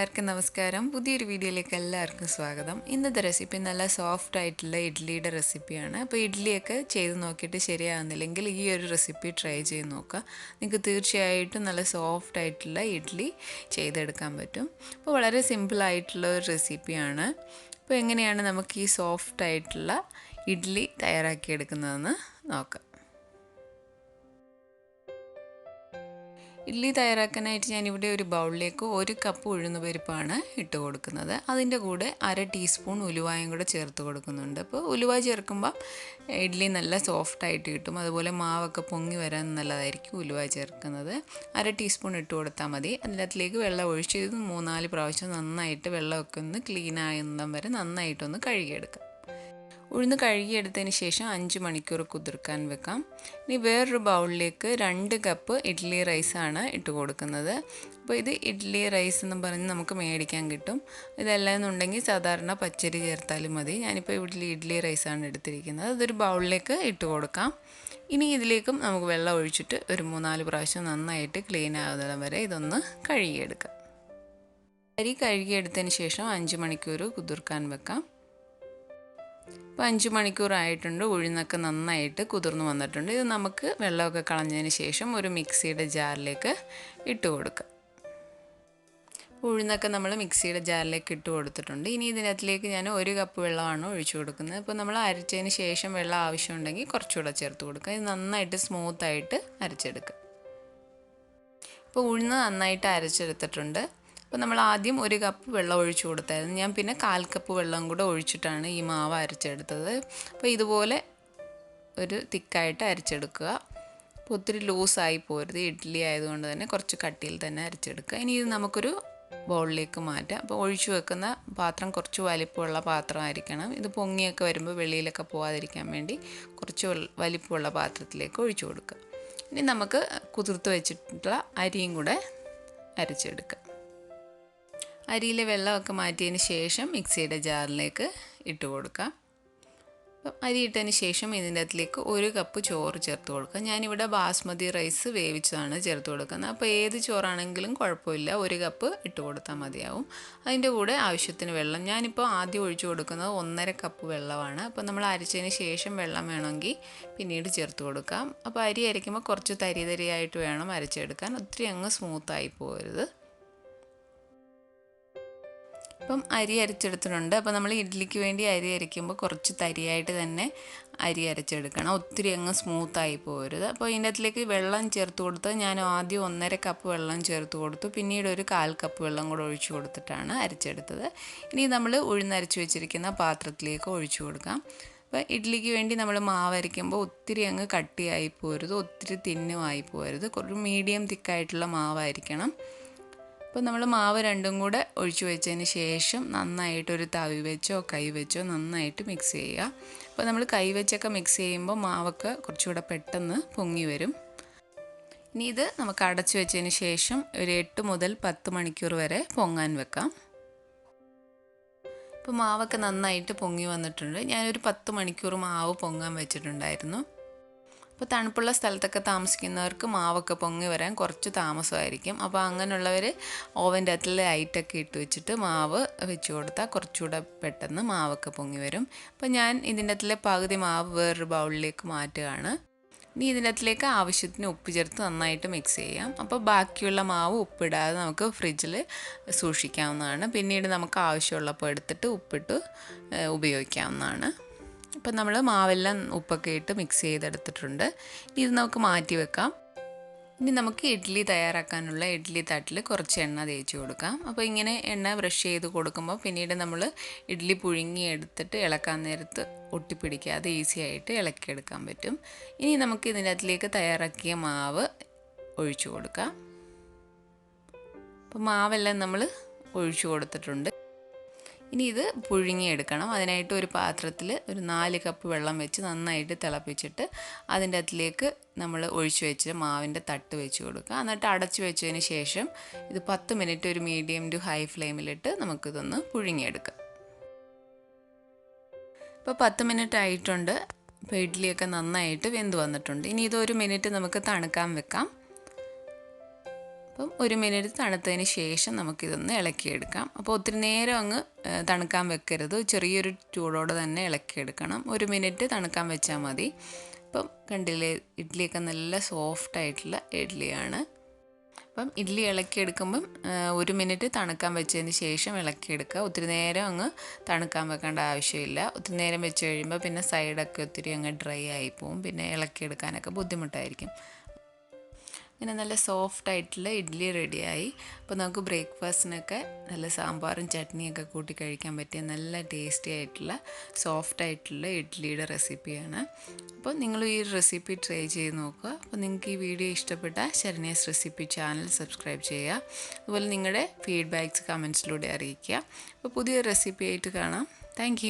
എല്ലാവർക്കും നമസ്കാരം. പുതിയൊരു വീഡിയോയിലേക്ക് എല്ലാവർക്കും സ്വാഗതം. ഇന്നത്തെ റെസിപ്പി നല്ല സോഫ്റ്റ് ആയിട്ടുള്ള ഇഡ്ഡലിയുടെ റെസിപ്പിയാണ്. അപ്പോൾ ഇഡ്ഡലിയൊക്കെ ചെയ്ത് നോക്കിയിട്ട് ശരിയാകുന്നില്ലെങ്കിൽ ഈ ഒരു റെസിപ്പി ട്രൈ ചെയ്ത് നോക്കുക. നിങ്ങൾക്ക് തീർച്ചയായിട്ടും നല്ല സോഫ്റ്റ് ആയിട്ടുള്ള ഇഡ്ഡലി ചെയ്തെടുക്കാൻ പറ്റും. അപ്പോൾ വളരെ സിമ്പിളായിട്ടുള്ള ഒരു റെസിപ്പിയാണ്. അപ്പോൾ എങ്ങനെയാണ് നമുക്ക് ഈ സോഫ്റ്റ് ആയിട്ടുള്ള ഇഡ്ഡലി തയ്യാറാക്കിയെടുക്കുന്നതെന്ന് നോക്കാം. ഇഡ്ഡലി തയ്യാറാക്കാനായിട്ട് ഞാനിവിടെ ഒരു ബൗളിലേക്ക് 1 കപ്പ് ഉഴുന്നുപരിപ്പാണ് ഇട്ട് കൊടുക്കുന്നത്. അതിൻ്റെ കൂടെ 1/2 ടീസ്പൂൺ ഉലുവായും കൂടെ ചേർത്ത് കൊടുക്കുന്നുണ്ട്. അപ്പോൾ ഉലുവ ചേർക്കുമ്പോൾ ഇഡ്ഡലി നല്ല സോഫ്റ്റായിട്ട് കിട്ടും. അതുപോലെ മാവൊക്കെ പൊങ്ങി വരാൻ നല്ലതായിരിക്കും ഉലുവ ചേർക്കുന്നത്. 1/2 ടീസ്പൂൺ ഇട്ട് കൊടുത്താൽ മതി. അതിനകത്തിലേക്ക് വെള്ളം ഒഴിച്ച് 3-4 പ്രാവശ്യം നന്നായിട്ട് വെള്ളമൊക്കെ ഒന്ന് ക്ലീൻ ആകുന്നിടം വരെ നന്നായിട്ടൊന്ന് കഴുകിയെടുക്കാം. ഉഴുന്ന് കഴുകിയെടുത്തതിന് ശേഷം 5 മണിക്കൂർ കുതിർക്കാൻ വെക്കാം. ഇനി വേറൊരു ബൗളിലേക്ക് 2 കപ്പ് ഇഡ്ഡലി റൈസാണ് ഇട്ട് കൊടുക്കുന്നത്. അപ്പോൾ ഇത് ഇഡ്ഡലി റൈസ് എന്ന് പറഞ്ഞ് നമുക്ക് മേടിക്കാൻ കിട്ടും. ഇതല്ല എന്നുണ്ടെങ്കിൽ സാധാരണ പച്ചരി ചേർത്താലും മതി. ഞാനിപ്പോൾ ഇഡ്ഡലി റൈസാണ് എടുത്തിരിക്കുന്നത്. അതൊരു ബൗളിലേക്ക് ഇട്ട് കൊടുക്കാം. ഇനി ഇതിലേക്കും നമുക്ക് വെള്ളം ഒഴിച്ചിട്ട് ഒരു 3-4 പ്രാവശ്യം നന്നായിട്ട് ക്ലീൻ ആകുന്നത് വരെ ഇതൊന്ന് കഴുകിയെടുക്കാം. അരി കഴുകിയെടുത്തതിന് ശേഷം 5 മണിക്കൂർ കുതിർക്കാൻ വെക്കാം. ഇപ്പോൾ 5 മണിക്കൂറായിട്ടുണ്ട്. ഉഴുന്നൊക്കെ നന്നായിട്ട് കുതിർന്ന് വന്നിട്ടുണ്ട്. ഇത് നമുക്ക് വെള്ളമൊക്കെ കളഞ്ഞതിന് ശേഷം ഒരു മിക്സിയുടെ ജാറിലേക്ക് ഇട്ട് കൊടുക്കാം. ഉഴുന്നൊക്കെ നമ്മൾ മിക്സിയുടെ ജാറിലേക്ക് ഇട്ട് കൊടുത്തിട്ടുണ്ട്. ഇനി ഇതിനകത്തിലേക്ക് ഞാൻ 1 കപ്പ് വെള്ളമാണ് ഒഴിച്ചു കൊടുക്കുന്നത്. ഇപ്പോൾ നമ്മൾ അരച്ചതിന് ശേഷം വെള്ളം ആവശ്യമുണ്ടെങ്കിൽ കുറച്ചുകൂടെ ചേർത്ത് കൊടുക്കുക. ഇത് നന്നായിട്ട് സ്മൂത്തായിട്ട് അരച്ചെടുക്കുക. ഇപ്പോൾ ഉഴുന്ന് നന്നായിട്ട് അരച്ചെടുത്തിട്ടുണ്ട്. അപ്പോൾ നമ്മൾ ആദ്യം 1 കപ്പ് വെള്ളം ഒഴിച്ചു കൊടുത്തായിരുന്നു. ഞാൻ പിന്നെ 1/4 കപ്പ് വെള്ളം കൂടെ ഒഴിച്ചിട്ടാണ് ഈ മാവ് അരച്ചെടുത്തത്. അപ്പോൾ ഇതുപോലെ ഒരു തിക്കായിട്ട് അരച്ചെടുക്കുക. അപ്പോൾ ഒത്തിരി ലൂസായി പോരുത്. ഇഡ്ഡലി ആയതുകൊണ്ട് തന്നെ കുറച്ച് കട്ടിയിൽ തന്നെ അരച്ചെടുക്കുക. ഇനി ഇത് നമുക്കൊരു ബൗളിലേക്ക് മാറ്റാം. അപ്പോൾ ഒഴിച്ചു വെക്കുന്ന പാത്രം കുറച്ച് വലിപ്പമുള്ള പാത്രമായിരിക്കണം. ഇത് പൊങ്ങിയൊക്കെ വരുമ്പോൾ വെളിയിലൊക്കെ പോകാതിരിക്കാൻ വേണ്ടി കുറച്ച് വലിപ്പമുള്ള പാത്രത്തിലേക്ക് ഒഴിച്ചു കൊടുക്കുക. ഇനി നമുക്ക് കുതിർത്ത് വെച്ചിട്ടുള്ള അരിയും കൂടെ അരച്ചെടുക്കാം. അരിയിലെ വെള്ളമൊക്കെ മാറ്റിയതിന് ശേഷം മിക്സിയുടെ ജാറിലേക്ക് ഇട്ട് കൊടുക്കാം. അപ്പം അരി ഇട്ടതിന് ശേഷം ഇതിൻ്റെ അകത്തിലേക്ക് 1 കപ്പ് ചോറ് ചേർത്ത് കൊടുക്കുക. ഞാനിവിടെ ബാസ്മതി റൈസ് വേവിച്ചതാണ് ചേർത്ത് കൊടുക്കുന്നത്. അപ്പോൾ ഏത് ചോറാണെങ്കിലും കുഴപ്പമില്ല, 1 കപ്പ് ഇട്ട് കൊടുത്താൽ മതിയാവും. അതിൻ്റെ കൂടെ ആവശ്യത്തിന് വെള്ളം. ഞാനിപ്പോൾ ആദ്യം ഒഴിച്ചു കൊടുക്കുന്നത് 1.5 കപ്പ് വെള്ളമാണ്. അപ്പോൾ നമ്മൾ അരച്ചതിന് ശേഷം വെള്ളം വേണമെങ്കിൽ പിന്നീട് ചേർത്ത് കൊടുക്കാം. അപ്പോൾ അരി അരയ്ക്കുമ്പോൾ കുറച്ച് തരിയായിട്ട് വേണം അരച്ചെടുക്കാൻ. ഒത്തിരി അങ്ങ് സ്മൂത്തായി പോകരുത്. ഇപ്പം അരി അരച്ചെടുത്തിട്ടുണ്ട്. അപ്പോൾ നമ്മൾ ഇഡ്ഡലിക്ക് വേണ്ടി അരി അരയ്ക്കുമ്പോൾ കുറച്ച് തരിയായിട്ട് തന്നെ അരി അരച്ചെടുക്കണം. ഒത്തിരി അങ്ങ് സ്മൂത്തായി പോകരുത്. അപ്പോൾ ഇതിൻ്റെ അകത്തിലേക്ക് വെള്ളം ചേർത്ത് കൊടുത്ത് ഞാൻ ആദ്യം 1.5 കപ്പ് വെള്ളം ചേർത്ത് കൊടുത്തു. പിന്നീട് ഒരു 1/4 കപ്പ് വെള്ളം കൂടെ ഒഴിച്ചു കൊടുത്തിട്ടാണ് അരച്ചെടുത്തത്. ഇനി നമ്മൾ ഉഴുന്നരച്ച് വെച്ചിരിക്കുന്ന പാത്രത്തിലേക്ക് ഒഴിച്ചു കൊടുക്കാം. അപ്പോൾ ഇഡ്ഡലിക്ക് വേണ്ടി നമ്മൾ മാവ് അരയ്ക്കുമ്പോൾ ഒത്തിരി അങ്ങ് കട്ടിയായി പോകരുത്, ഒത്തിരി തിന്നുമായി പോകരുത്. ഒരു മീഡിയം തിക്കായിട്ടുള്ള മാവായിരിക്കണം. അപ്പോൾ നമ്മൾ മാവ് രണ്ടും കൂടെ ഒഴിച്ചു വെച്ചതിന് ശേഷം നന്നായിട്ട് ഒരു തവി വെച്ചോ കൈ വെച്ചോ നന്നായിട്ട് മിക്സ് ചെയ്യുക. അപ്പോൾ നമ്മൾ കൈ വെച്ചൊക്കെ മിക്സ് ചെയ്യുമ്പോൾ മാവൊക്കെ കുറച്ചുകൂടെ പെട്ടെന്ന് പൊങ്ങി വരും. ഇനി ഇത് നമുക്ക് അടച്ചു വെച്ചതിന് ശേഷം ഒരു 8 മുതൽ 10 മണിക്കൂർ വരെ പൊങ്ങാൻ വെക്കാം. ഇപ്പോൾ മാവൊക്കെ നന്നായിട്ട് പൊങ്ങി വന്നിട്ടുണ്ട്. ഞാനൊരു 10 മണിക്കൂർ മാവ് പൊങ്ങാൻ വെച്ചിട്ടുണ്ടായിരുന്നു. അപ്പോൾ തണുപ്പുള്ള സ്ഥലത്തൊക്കെ താമസിക്കുന്നവർക്ക് മാവൊക്കെ പൊങ്ങി വരാൻ കുറച്ച് താമസമായിരിക്കും. അപ്പോൾ അങ്ങനെയുള്ളവർ ഓവൻ്റെ അകത്തിൽ ലൈറ്റൊക്കെ ഇട്ട് വെച്ചിട്ട് മാവ് വെച്ച് കൊടുത്താൽ കുറച്ചുകൂടെ പെട്ടെന്ന് മാവൊക്കെ പൊങ്ങി വരും. അപ്പോൾ ഞാൻ ഇതിൻ്റെ അകത്തിലെ പകുതി മാവ് വേറൊരു ബൗളിലേക്ക് മാറ്റുകയാണ്. ഇനി ഇതിൻ്റെ അകത്തിലേക്ക് ആവശ്യത്തിന് ഉപ്പ് ചേർത്ത് നന്നായിട്ട് മിക്സ് ചെയ്യാം. അപ്പോൾ ബാക്കിയുള്ള മാവ് ഉപ്പിടാതെ നമുക്ക് ഫ്രിഡ്ജിൽ സൂക്ഷിക്കാവുന്നതാണ്. പിന്നീട് നമുക്ക് ആവശ്യമുള്ളപ്പോൾ എടുത്തിട്ട് ഉപ്പിട്ട് ഉപയോഗിക്കാവുന്നതാണ്. ഇപ്പം നമ്മൾ മാവെല്ലാം ഉപ്പൊക്കെ ഇട്ട് മിക്സ് ചെയ്തെടുത്തിട്ടുണ്ട്. ഇത് നമുക്ക് മാറ്റി വെക്കാം. ഇനി നമുക്ക് ഇഡ്ഡലി തയ്യാറാക്കാനുള്ള ഇഡ്ഡലി തട്ടിൽ കുറച്ച് എണ്ണ തേച്ച് കൊടുക്കാം. അപ്പോൾ ഇങ്ങനെ എണ്ണ ബ്രഷ് ചെയ്ത് കൊടുക്കുമ്പോൾ പിന്നീട് നമ്മൾ ഇഡ്ഡലി പുഴുങ്ങി എടുത്തിട്ട് ഇളക്കാൻ നേരത്ത് ഒട്ടിപ്പിടിക്കാതെ ഈസി ആയിട്ട് ഇളക്കിയെടുക്കാൻ പറ്റും. ഇനി നമുക്ക് ഇതിനകത്തിലേക്ക് തയ്യാറാക്കിയ മാവ് ഒഴിച്ചു കൊടുക്കാം. അപ്പോൾ മാവെല്ലാം നമ്മൾ ഒഴിച്ചു കൊടുത്തിട്ടുണ്ട്. ഇനി ഇത് പുഴുങ്ങിയെടുക്കണം. അതിനായിട്ട് ഒരു പാത്രത്തിൽ ഒരു 4 കപ്പ് വെള്ളം വെച്ച് നന്നായിട്ട് തിളപ്പിച്ചിട്ട് അതിൻ്റെ അകത്തിലേക്ക് നമ്മൾ ഒഴിച്ചു വെച്ച് മാവിൻ്റെ തട്ട് വെച്ച് കൊടുക്കുക. എന്നിട്ട് അടച്ചു വെച്ചതിന് ശേഷം ഇത് 10 മിനിറ്റ് ഒരു മീഡിയം ടു ഹൈ ഫ്ലെയിമിലിട്ട് നമുക്കിതൊന്ന് പുഴുങ്ങിയെടുക്കാം. ഇപ്പോൾ 10 മിനിറ്റ് ആയിട്ടുണ്ട്. ഇപ്പോൾ ഇഡ്ഡലിയൊക്കെ നന്നായിട്ട് വെന്ത് വന്നിട്ടുണ്ട്. ഇനി ഇത് 1 മിനിറ്റ് നമുക്ക് തണുക്കാൻ വെക്കാം. അപ്പം 1 മിനിറ്റ് തണുത്തതിന് ശേഷം നമുക്കിതൊന്ന് ഇളക്കിയെടുക്കാം. അപ്പോൾ ഒത്തിരി നേരം അങ്ങ് തണുക്കാൻ വെക്കരുത്, ചെറിയൊരു ചൂടോടെ തന്നെ ഇളക്കിയെടുക്കണം. 1 മിനിറ്റ് തണുക്കാൻ വെച്ചാൽ മതി. അപ്പം കണ്ടില്ലേ, ഇഡ്ഡലിയൊക്കെ നല്ല സോഫ്റ്റായിട്ടുള്ള ഇഡ്ഡലിയാണ്. അപ്പം ഇഡ്ഡലി ഇളക്കിയെടുക്കുമ്പം 1 മിനിറ്റ് തണുക്കാൻ വെച്ചതിന് ശേഷം ഇളക്കിയെടുക്കുക. ഒത്തിരി നേരം അങ്ങ് തണുക്കാൻ വെക്കേണ്ട ആവശ്യമില്ല. ഒത്തിരി നേരം വെച്ച് കഴിയുമ്പോൾ പിന്നെ സൈഡൊക്കെ ഒത്തിരി അങ്ങ് ഡ്രൈ ആയി പോവും, പിന്നെ ഇളക്കിയെടുക്കാനൊക്കെ ബുദ്ധിമുട്ടായിരിക്കും. ഇങ്ങനെ നല്ല സോഫ്റ്റായിട്ടുള്ള ഇഡ്ഡലി റെഡിയായി. അപ്പോൾ നമുക്ക് ബ്രേക്ക്ഫാസ്റ്റിനൊക്കെ നല്ല സാമ്പാറും ചട്നിയൊക്കെ കൂട്ടി കഴിക്കാൻ പറ്റിയ നല്ല ടേസ്റ്റി ആയിട്ടുള്ള സോഫ്റ്റായിട്ടുള്ള ഇഡ്ഡലിയുടെ റെസിപ്പിയാണ്. അപ്പോൾ നിങ്ങൾ ഈ റെസിപ്പി ട്രൈ ചെയ്ത് നോക്കുക. അപ്പോൾ നിങ്ങൾക്ക് ഈ വീഡിയോ ഇഷ്ടപ്പെട്ട ശരണ്യാസ് റെസിപ്പി ചാനൽ സബ്സ്ക്രൈബ് ചെയ്യുക. അതുപോലെ നിങ്ങളുടെ ഫീഡ്ബാക്ക്സ് കമൻസിലൂടെ അറിയിക്കുക. അപ്പോൾ പുതിയ റെസിപ്പി ആയിട്ട് കാണാം. താങ്ക്